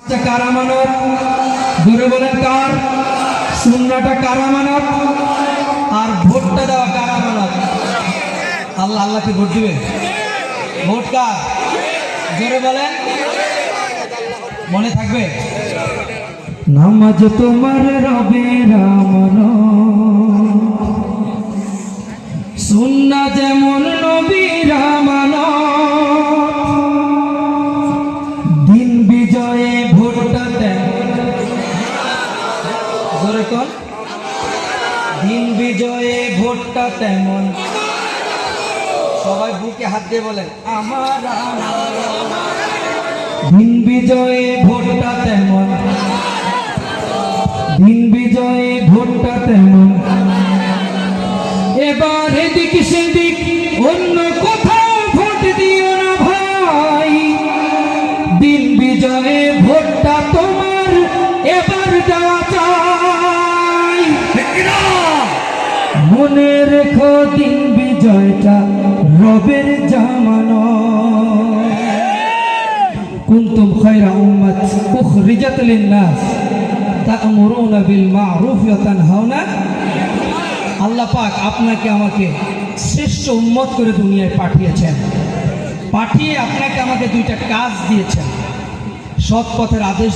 কার আমানত? জোরে বলেন কার? সুন্নাহটা কার আমানত? আর ভোটটা দেওয়া কার আমানত? আল্লাহ। আল্লাহকে ভোট দিবে? ভোট কার? জোরে বলেন, মনে থাকবে। নামাজ তোমার রবের আমানত, সুন্নাহ যেমন নবীর আমানত, দিন বিজয়ে ভোটটা দেন। জোরে কর, দিন বিজয়ে ভোটটা তেমন। সবাই বুকে হাত দিয়ে বলেন আমার দিন বিজয়ে ভোটটা তেমন, দিন বিজয়ে ভোটটা তেমন। এবার এদিক সেদিক অন্য কোথাও ভোট দিও না ভাই, দিন বিজয়ে ভোটটা তোমার এবার দেওয়া চাই। মনে রেখো দিন বিজয়টা রবের জামানত। কুনতুম খায়রা উম্মাত উখরিজাত লিন-নাস তা'মুরুনা বিল মা'রুফ ওয়া তানহাউনা। আল্লাহ পাক আপনাকে আমাকে শ্রেষ্ঠ উম্মত করে দুনিয়ায় পাঠিয়েছেন। পাঠিয়ে আপনাকে আমাকে দুইটা কাজ দিয়েছেন, সৎ পথের আদেশ